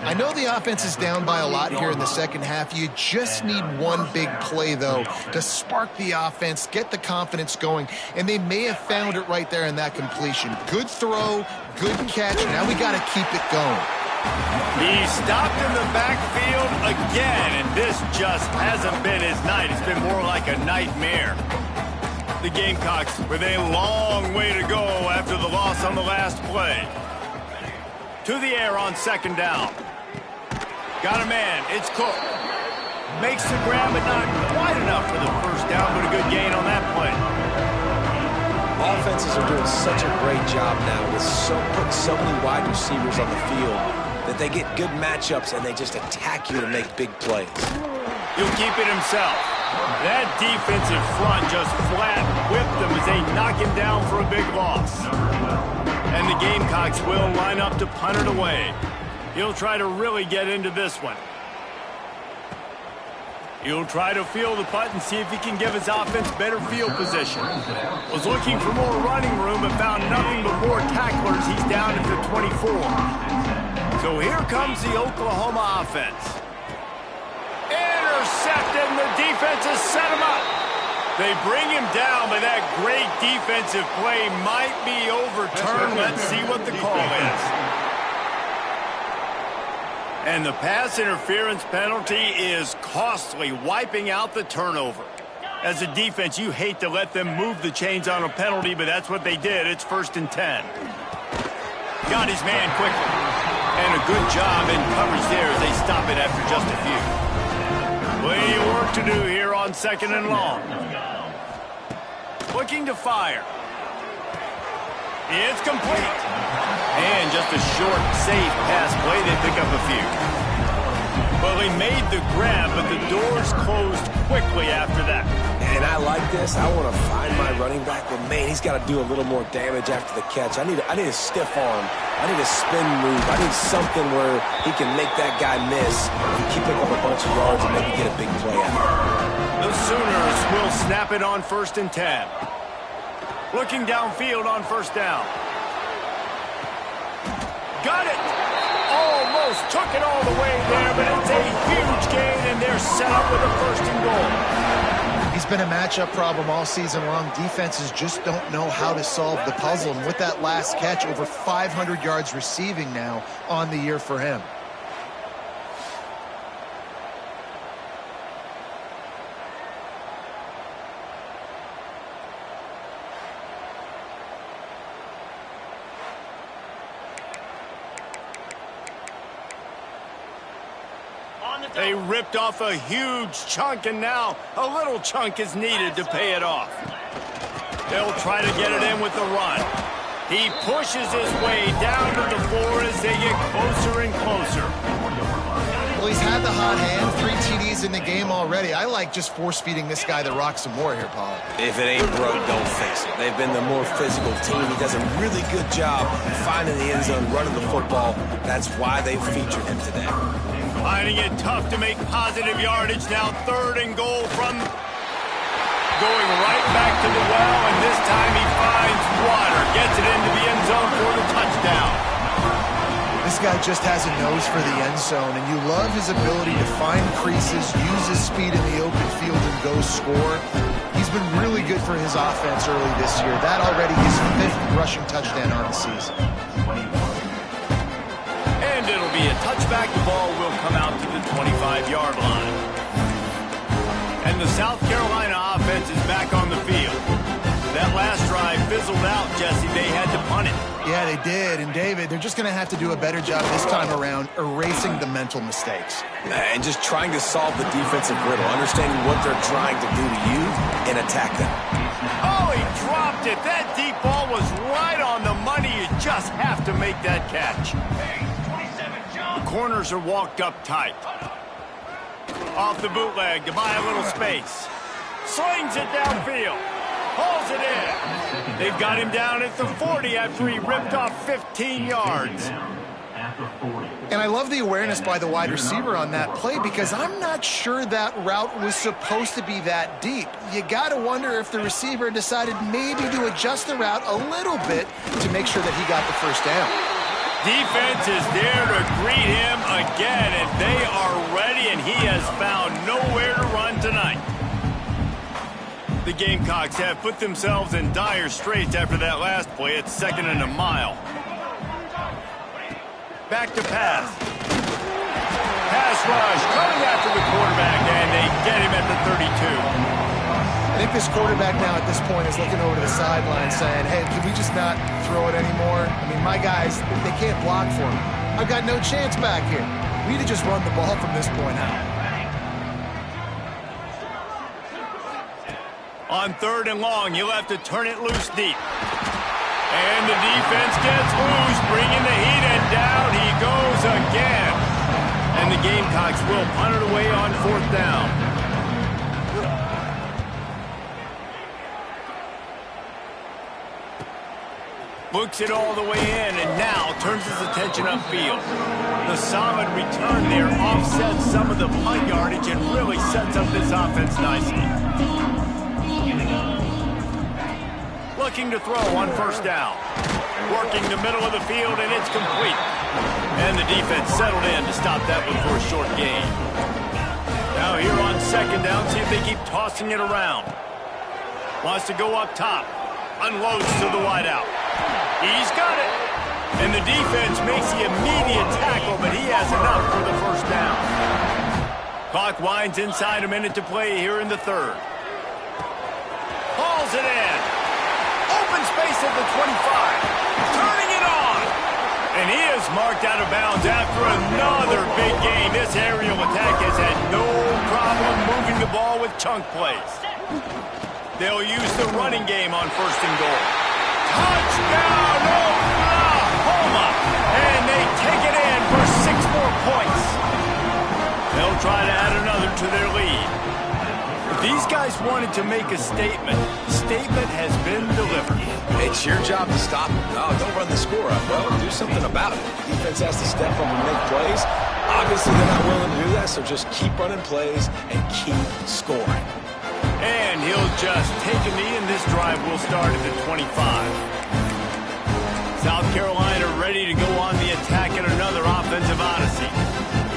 I know the offense is down by a lot here in the second half. You just need one big play, though, to spark the offense, get the confidence going, and they may have found it right there in that completion. Good throw, good catch. Now we got to keep it going. He stopped in the backfield again, and this just hasn't been his night. It's been more like a nightmare. The Gamecocks with a long way to go after the loss on the last play. To the air on second down. Got a man. It's Cook. Makes the grab, but not quite enough for the first down, but a good gain on that play. Offenses are doing such a great job now with putting so many wide receivers on the field that they get good matchups and they just attack you to make big plays. He'll keep it himself. That defensive front just flat whipped him as they knock him down for a big loss. And the Gamecocks will line up to punt it away. He'll try to really get into this one. He'll try to field the punt and see if he can give his offense better field position. Was looking for more running room but found nothing but more tacklers. He's down at the 24. So here comes the Oklahoma offense. Intercepted, and the defense has set him up. They bring him down, but that great defensive play might be overturned. Let's see what the call is. And the pass interference penalty is costly, wiping out the turnover. As a defense, you hate to let them move the chains on a penalty, but that's what they did. It's 1st and 10. Got his man quickly. And a good job in coverage there as they stop it after just a few. Plenty of work to do here on 2nd and long. Looking to fire. It's complete. And just a short, safe pass play. They pick up a few. Well, they made the grab, but the doors closed quickly after that. And I like this. I want to find my running back, but man, he's got to do a little more damage after the catch. I need a stiff arm. I need a spin move. I need something where he can make that guy miss and keep picking up a bunch of yards and maybe get a big play out of it. The Sooners will snap it on 1st and 10. Looking downfield on 1st down. Got it! Almost took it all the way there, but it's a huge gain, and they're set up with a 1st and goal. He's been a matchup problem all season long. Defenses just don't know how to solve the puzzle. And with that last catch, over 500 yards receiving now on the year for him. They ripped off a huge chunk, and now a little chunk is needed to pay it off. They'll try to get it in with the run. He pushes his way down to the floor as they get closer and closer. Well, he's had the hot hand, 3 TDs in the game already. I like just force-feeding this guy the rock some more here, Paul. If it ain't broke, don't fix it. They've been the more physical team. He does a really good job finding the end zone, running the football. That's why they've featured him today. Finding it tough to make positive yardage. Now 3rd and goal from going right back to the well, and this time he finds water. Gets it into the end zone for the touchdown. This guy just has a nose for the end zone, and you love his ability to find creases, use his speed in the open field, and go score. He's been really good for his offense early this year. That already his 5th rushing touchdown on the season. And it'll be a touchback. The ball will come out to the 25-yard line. And the South Carolina offense is back on the field. That last drive fizzled out, Jesse. They had to punt it. Yeah, they did. And, David, they're just going to have to do a better job this time around erasing the mental mistakes. And just trying to solve the defensive riddle, understanding what they're trying to do to you and attack them. Oh, he dropped it. That deep ball was right on the money. You just have to make that catch. The corners are walked up tight. Off the bootleg to buy a little space. Slings it downfield. Pulls it in. They've got him down at the 40 after he ripped off 15 yards. And I love the awareness by the wide receiver on that play because I'm not sure that route was supposed to be that deep. You got to wonder if the receiver decided maybe to adjust the route a little bit to make sure that he got the 1st down. Defense is there to greet him again, and they are ready, and he has found nowhere to run tonight. The Gamecocks have put themselves in dire straits after that last play. It's 2nd and a mile. Back to pass. Pass rush coming after the quarterback, and they get him at the 32. I think this quarterback now at this point is looking over to the sideline saying, hey, can we just not throw it anymore? I mean, my guys, they can't block for me. I've got no chance back here. We need to just run the ball from this point out. On 3rd and long, you'll have to turn it loose deep. And the defense gets loose, bringing the heat, and down he goes again. And the Gamecocks will punt it away on 4th down. Looks it all the way in, and now turns his attention upfield. The solid return there offsets some of the punt yardage and really sets up this offense nicely. Looking to throw on first down. Working the middle of the field, and it's complete. And the defense settled in to stop that one for a short gain. Now here on second down, see if they keep tossing it around. Wants to go up top. Unloads to the wideout. He's got it. And the defense makes the immediate tackle, but he has enough for the first down. Clock winds inside a minute to play here in the third. Hauls it in. Open space at the 25. Turning it on. And he is marked out of bounds after another big gain. This aerial attack has had no problem moving the ball with chunk plays. They'll use the running game on first and goal. Touchdown, Oklahoma! And they take it in for 6 more points. They'll try to add another to their lead. If these guys wanted to make a statement, the statement has been delivered. It's your job to stop them. No, don't run the score up. Well, do something about it. The defense has to step up and make plays. Obviously, they're not willing to do that, so just keep running plays and keep scoring. And he'll just take a knee, and this drive will start at the 25. South Carolina ready to go on the attack at another offensive odyssey.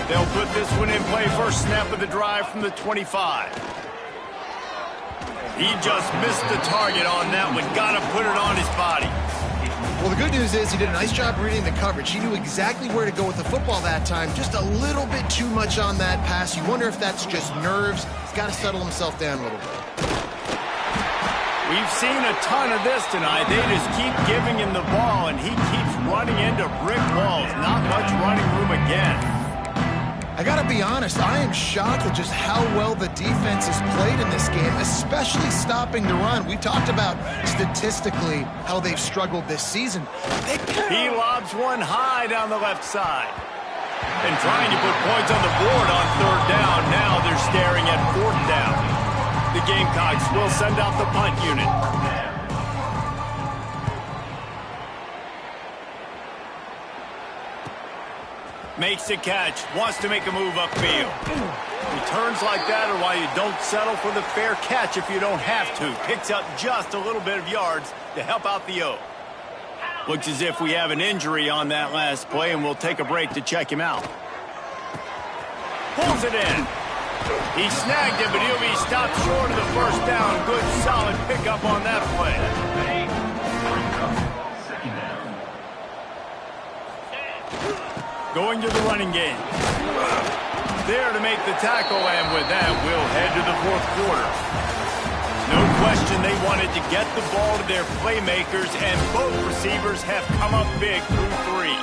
They'll put this one in play first snap of the drive from the 25. He just missed the target on that one. Got to put it on his body. Well, the good news is he did a nice job reading the coverage. He knew exactly where to go with the football that time. Just a little bit too much on that pass. You wonder if that's just nerves. He's got to settle himself down a little bit. We've seen a ton of this tonight. They just keep giving him the ball, and he keeps running into brick walls. Not much running room again. I got to be honest, I am shocked at just how well the defense has played in this game, especially stopping the run. We talked about statistically how they've struggled this season. He lobs one high down the left side. And trying to put points on the board on third down. Now they're staring at fourth down. The Gamecocks will send out the punt unit. Makes the catch, wants to make a move upfield. Returns like that are why you don't settle for the fair catch if you don't have to. Picks up just a little bit of yards to help out the O. Looks as if we have an injury on that last play, and we'll take a break to check him out. Pulls it in. He snagged it, but he'll be stopped short of the first down. Good, solid pickup on that play. Going to the running game. There to make the tackle, and with that, we'll head to the fourth quarter. No question they wanted to get the ball to their playmakers, and both receivers have come up big through 3.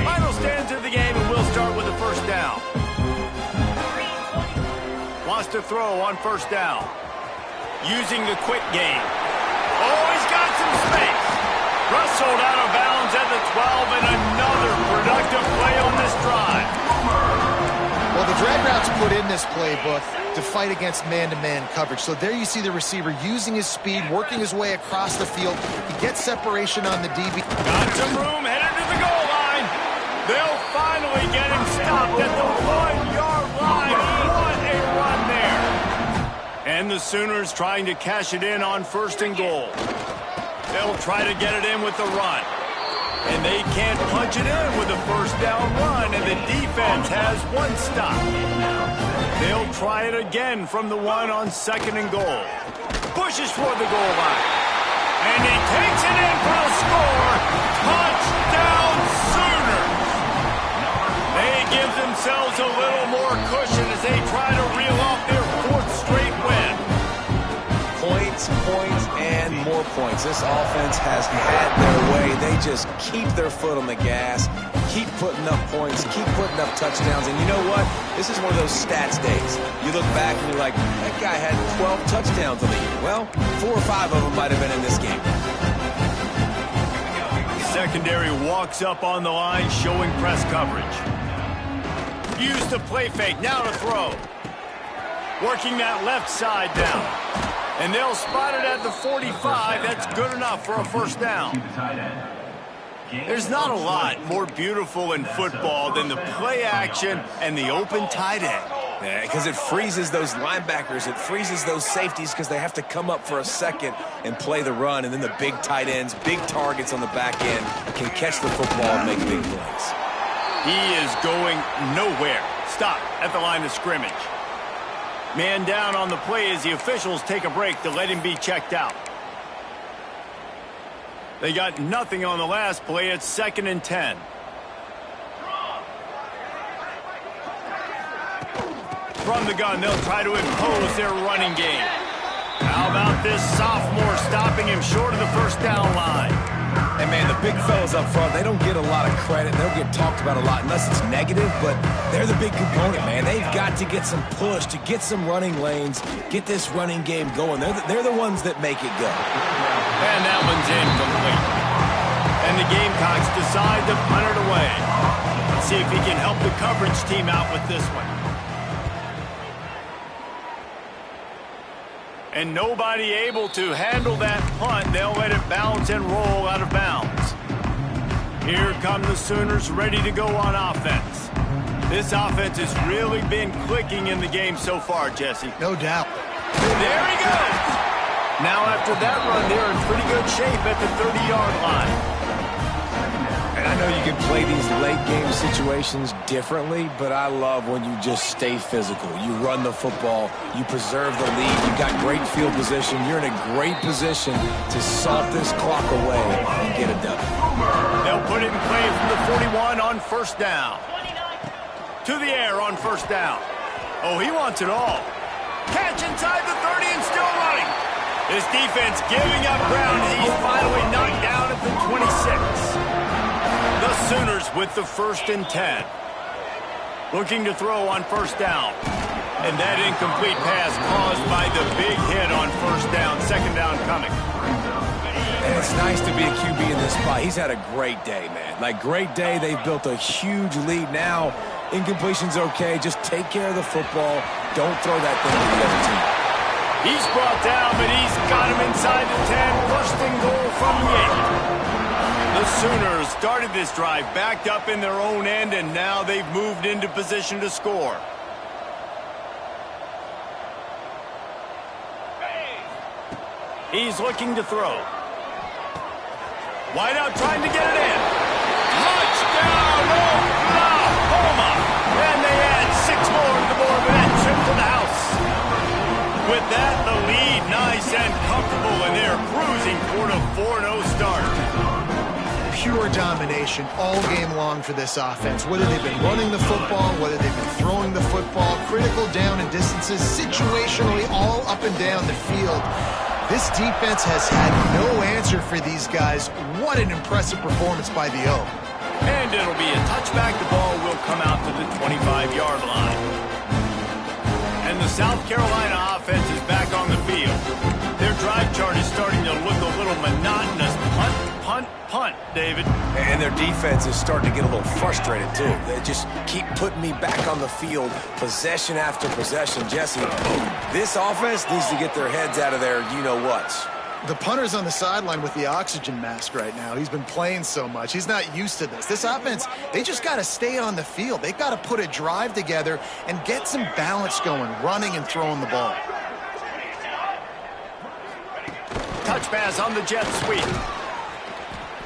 Final stands of the game, and we'll start with the first down. Wants to throw on first down. Using the quick game. Oh, he's got some space. Wrestled out of bounds at the 12, and another productive play on this drive. Well, the drag route's put in this playbook to fight against man-to-man coverage. So there you see the receiver using his speed, working his way across the field. He gets separation on the DB. Got some room, headed to the goal line. They'll finally get him stopped at the 1-yard line. What a run there. And the Sooners trying to cash it in on first and goal. They'll try to get it in with the run. And they can't punch it in with a first down run, and the defense has one stop. They'll try it again from the 1 on second and goal. Pushes for the goal line. And he takes it in for the score. Touchdown Sooners! They give themselves a little more cushion as they try to reel off their 4th straight win. Points, and more points. This offense has had their way. They just keep their foot on the gas, keep putting up points, keep putting up touchdowns. And you know what? This is one of those stats days. You look back and you're like, that guy had 12 touchdowns on the year. Well, 4 or 5 of them might have been in this game. Secondary walks up on the line, showing press coverage. Use the play fake, now to throw. Working that left side down. And they'll spot it at the 45. That's good enough for a first down. There's not a lot more beautiful in football than the play action and the open tight end. Yeah, because it freezes those linebackers. It freezes those safeties because they have to come up for a second and play the run. And then the big tight ends, big targets on the back end can catch the football and make big plays. He is going nowhere. Stop at the line of scrimmage. Man down on the play as the officials take a break to let him be checked out. They got nothing on the last play. It's 2nd and 10. From the gun, they'll try to impose their running game. How about this sophomore stopping him short of the first down line? And, man, the big fellas up front, they don't get a lot of credit. They don't get talked about a lot unless it's negative, but they're the big component, man. They've got to get some push, to get some running lanes, get this running game going. They're the ones that make it go. And that one's incomplete. And the Gamecocks decide to punt it away. Let's see if he can help the coverage team out with this one. And nobody able to handle that punt. They'll let it bounce and roll out of bounds. Here come the Sooners ready to go on offense. This offense has really been clicking in the game so far, Jesse. No doubt. There he goes. Now after that run, they're in pretty good shape at the 30-yard line. And I know you can play these late game situations differently, but I love when you just stay physical. You run the football, you preserve the lead, you got great field position, you're in a great position to salt this clock away and get it done. They'll put it in play from the 41 on first down. To the air on first down. Oh, he wants it all. Catch inside the 30 and still running. This defense giving up ground as he's finally knocked down at the 26. The Sooners with the 1st and 10. Looking to throw on first down. And that incomplete pass caused by the big hit on first down. 2nd down coming. And it's nice to be a QB in this spot. He's had a great day, man. Like, great day. They've built a huge lead now. Incompletion's okay. Just take care of the football. Don't throw that thing to the other team. He's brought down, but he's got him inside the 10. 1st and goal from the 8. The Sooners started this drive backed up in their own end, and now they've moved into position to score. He's looking to throw. Wide out trying to get it in. Touchdown, Oklahoma! And they add 6 more to the board with that trip to the house. With that, the lead nice and comfortable, and they're cruising toward a 4-0 start. Pure domination all game long for this offense. Whether they've been running the football, whether they've been throwing the football, critical down and distances, situationally all up and down the field. This defense has had no answer for these guys. What an impressive performance by the O. And it'll be a touchback. The ball will come out to the 25-yard line. And the South Carolina offense is back on the field. Their drive chart is starting to look a little monotonous. Punt, punt, punt, David. And their defense is starting to get a little frustrated, too. They just keep putting me back on the field, possession after possession. Jesse, this offense needs to get their heads out of their you-know-whats. The punter's on the sideline with the oxygen mask right now. He's been playing so much. He's not used to this. This offense, they just got to stay on the field. They've got to put a drive together and get some balance going, running and throwing the ball. Touch pass on the jet sweep.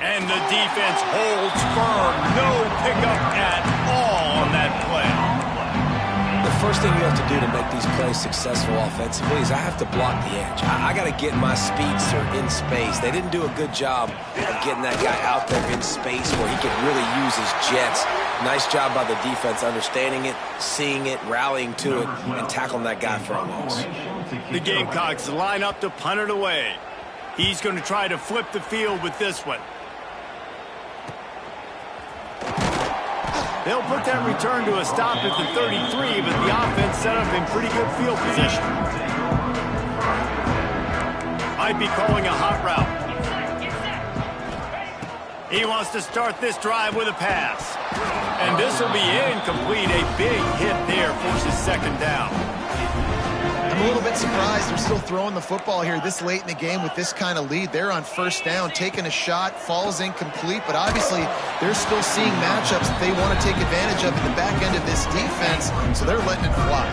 And the defense holds firm. No pickup at all on that play. The first thing you have to do to make these plays successful offensively is I have to block the edge. I got to get my speedster in space. They didn't do a good job of getting that guy out there in space where he could really use his jets. Nice job by the defense understanding it, seeing it, rallying to it, and tackling that guy for a loss. The Gamecocks line up to punt it away. He's going to try to flip the field with this one. They'll put that return to a stop at the 33, but the offense set up in pretty good field position. Might be calling a hot route. He wants to start this drive with a pass. And this will be incomplete. A big hit there forces 2nd down. I'm a little bit surprised they're still throwing the football here this late in the game with this kind of lead. They're on first down, taking a shot, falls incomplete, but obviously they're still seeing matchups that they want to take advantage of at the back end of this defense, so they're letting it fly.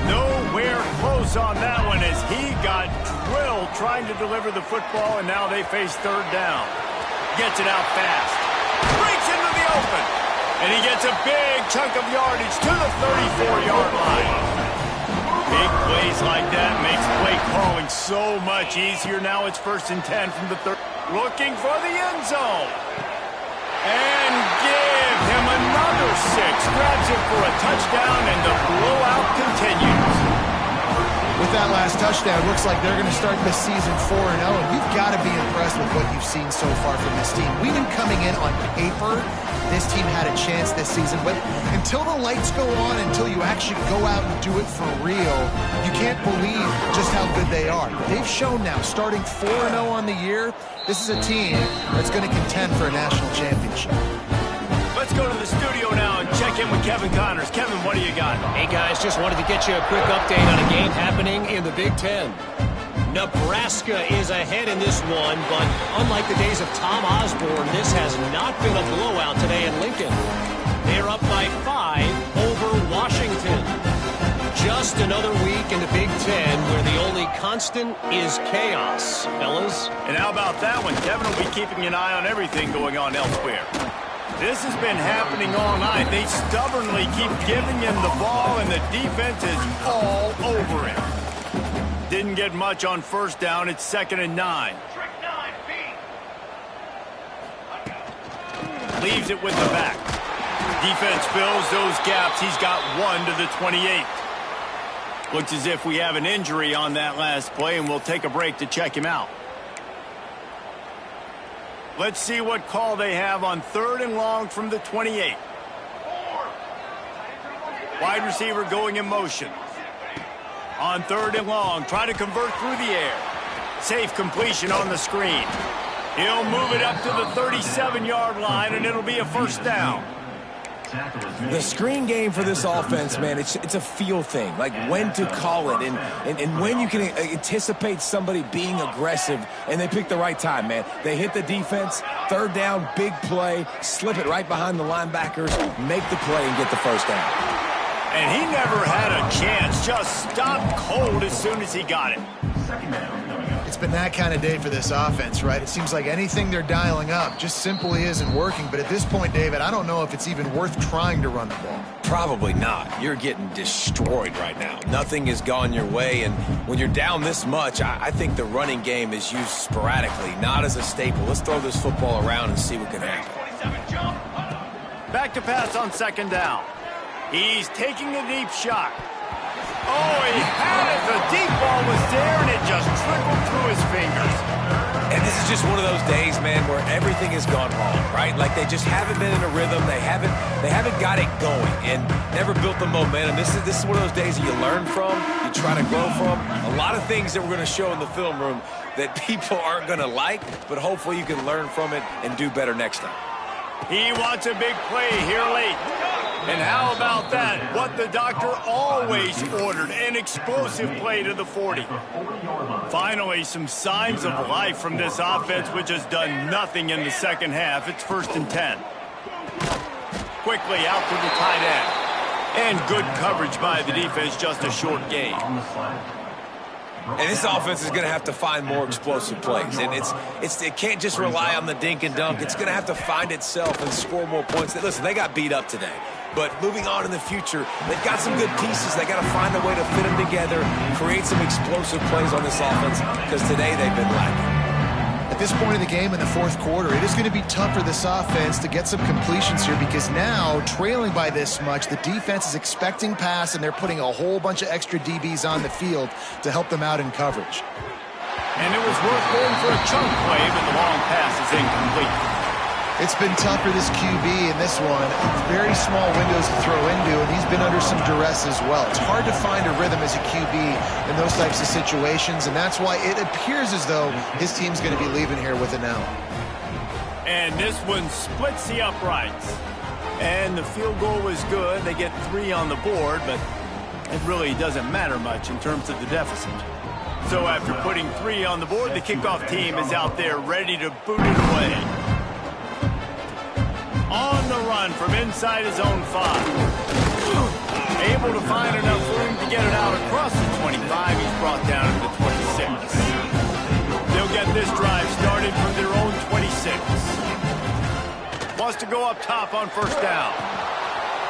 Nowhere close on that one as he got drilled trying to deliver the football, and now they face third down. Gets it out fast. Breaks into the open. And he gets a big chunk of yardage to the 34-yard line. Big plays like that makes play calling so much easier. Now it's 1st and 10 from the third. Looking for the end zone. And give him another 6. Grabs him for a touchdown, and the blowout continues. With that last touchdown, looks like they're going to start this season 4-0, and you've got to be impressed with what you've seen so far from this team. Even coming in on paper, this team had a chance this season, but until the lights go on, until you actually go out and do it for real, you can't believe just how good they are. They've shown now, starting 4-0 on the year, this is a team that's going to contend for a national championship. Let's go to the studio now and check in with Kevin Connors. Kevin, what do you got? Hey, guys, just wanted to get you a quick update on a game happening in the Big Ten. Nebraska is ahead in this one, but unlike the days of Tom Osborne, this has not been a blowout today in Lincoln. They're up by 5 over Washington. Just another week in the Big Ten where the only constant is chaos, fellas. And how about that one? Kevin will be keeping an eye on everything going on elsewhere. This has been happening all night. They stubbornly keep giving him the ball, and the defense is all over it. Didn't get much on first down. It's 2nd and 9. Leaves it with the back. Defense fills those gaps. He's got 1 to the 28. Looks as if we have an injury on that last play, and we'll take a break to check him out. Let's see what call they have on 3rd and long from the 28. Wide receiver going in motion. On 3rd and long, try to convert through the air. Safe completion on the screen. He'll move it up to the 37-yard line, and it'll be a first down. The screen game for this offense, man, it's a feel thing, like when to call it and when you can anticipate somebody being aggressive, and they pick the right time, man. They hit the defense, 3rd down, big play, slip it right behind the linebackers, make the play and get the first down. And he never had a chance, just stopped cold as soon as he got it. It's been that kind of day for this offense, right? It seems like anything they're dialing up just simply isn't working. But at this point, David, I don't know if it's even worth trying to run the ball. Probably not. You're getting destroyed right now. Nothing has gone your way, and when you're down this much, I think the running game is used sporadically, not as a staple. Let's throw this football around and see what can happen. Back to pass on 2nd down. He's taking a deep shot. Oh, he had it. The deep ball was there, and it just trickled through his fingers. And this is just one of those days, man, where everything has gone wrong, right? Like they just haven't been in a rhythm. They haven't got it going and never built the momentum. This is one of those days that you learn from, you try to grow from. A lot of things that we're going to show in the film room that people aren't going to like, but hopefully you can learn from it and do better next time. He wants a big play here late. And how about that? What the doctor always ordered, an explosive play to the 40. Finally, some signs of life from this offense, which has done nothing in the second half. It's 1st and 10. Quickly out to the tight end. And good coverage by the defense, just a short gain. And this offense is going to have to find more explosive plays. And it can't just rely on the dink and dunk. It's going to have to find itself and score more points. Listen, they got beat up today. But moving on in the future, they've got some good pieces. They got to find a way to fit them together, create some explosive plays on this offense, because today they've been lacking. At this point of the game in the 4th quarter, it is going to be tough for this offense to get some completions here because now, trailing by this much, the defense is expecting pass, and they're putting a whole bunch of extra DBs on the field to help them out in coverage. And it was worth going for a chunk play, but the long pass is incomplete. It's been tough for this QB in this one. Very small windows to throw into, and he's been under some duress as well. It's hard to find a rhythm as a QB in those types of situations, and that's why it appears as though his team's going to be leaving here with an L. And this one splits the uprights. And the field goal was good. They get 3 on the board, but it really doesn't matter much in terms of the deficit. So after putting 3 on the board, the kickoff team is out there ready to boot it away. On the run from inside his own 5. Able to find enough room to get it out across the 25. He's brought down to the 26. They'll get this drive started from their own 26. Wants to go up top on first down.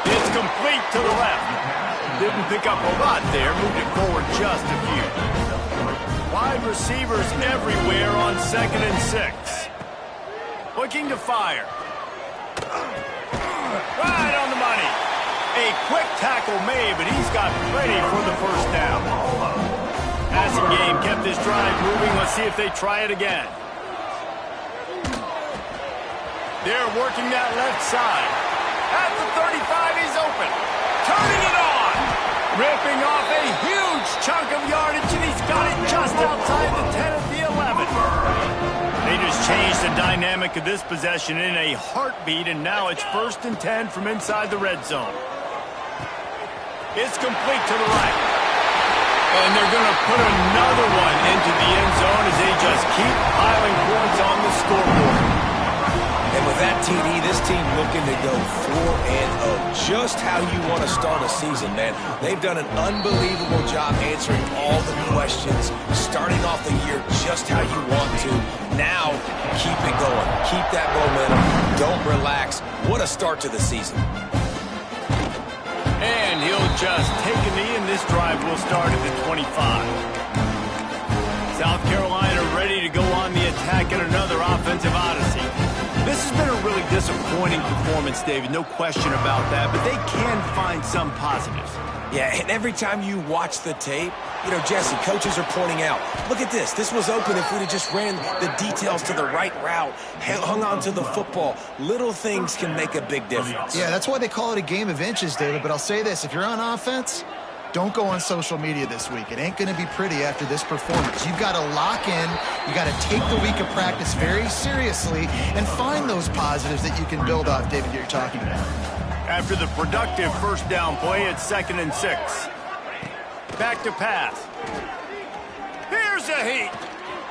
It's complete to the left. Didn't pick up a lot there. Moved it forward just a few. Wide receivers everywhere on 2nd and 6. Looking to fire. Right on the money. A quick tackle made, but he's got plenty for the first down. Passing game kept this drive moving. Let's see if they try it again. They're working that left side. At the 35, he's open. Turning it on. Ripping off a huge chunk of yardage, and he's got it just outside the 10 at the 11. They just changed the dynamic of this possession in a heartbeat, and now it's 1st and 10 from inside the red zone. It's complete to the right. And they're going to put another one into the end zone as they just keep piling points on the scoreboard. And with that TD, this team looking to go 4-0. Just how you want to start a season, man. They've done an unbelievable job answering all the questions, starting off the year just how you want to. Now, keep it going. Keep that momentum. Don't relax. What a start to the season. And he'll just take a knee, and this drive will start at the 25. South Carolina ready to go on the attack in another offensive odyssey. This has been a really disappointing performance, David, no question about that, but they can find some positives. Yeah, and every time you watch the tape, you know, Jesse, coaches are pointing out, look at this. This was open if we'd have just ran the details to the right route, hung on to the football. Little things can make a big difference. Yeah, that's why they call it a game of inches, David. But I'll say this, if you're on offense, don't go on social media this week. It ain't going to be pretty after this performance. You've got to lock in. You got to take the week of practice very seriously and find those positives that you can build off, David, you're talking about. After the productive first down play, it's 2nd and 6. Back to pass. Here's a heat.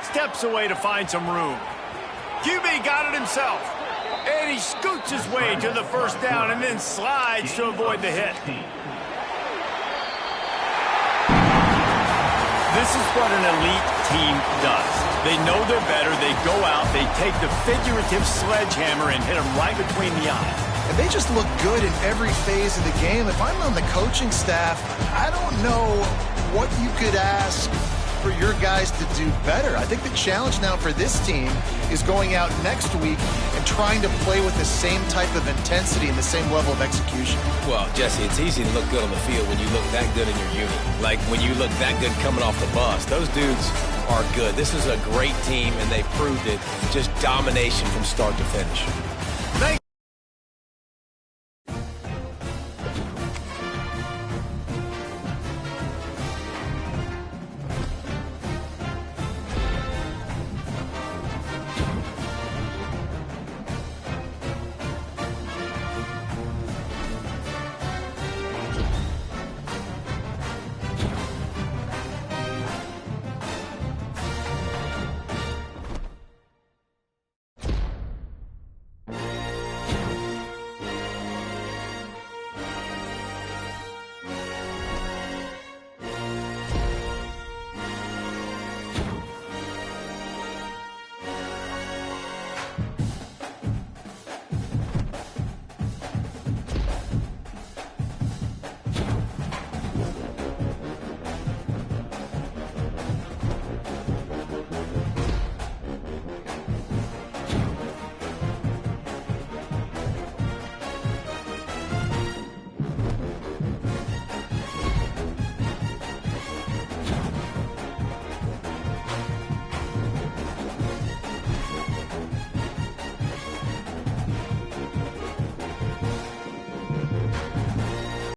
Steps away to find some room. QB got it himself. And he scoots his way to the first down and then slides to avoid the hit. This is what an elite team does. They know they're better. They go out. They take the figurative sledgehammer and hit them right between the eyes. And they just look good in every phase of the game. If I'm on the coaching staff, I don't know what you could ask for your guys to do better. I think the challenge now for this team is going out next week and trying to play with the same type of intensity and the same level of execution. Well, Jesse, it's easy to look good on the field when you look that good in your unit. Like when you look that good coming off the bus. Those dudes are good. This is a great team, and they proved it. Just domination from start to finish.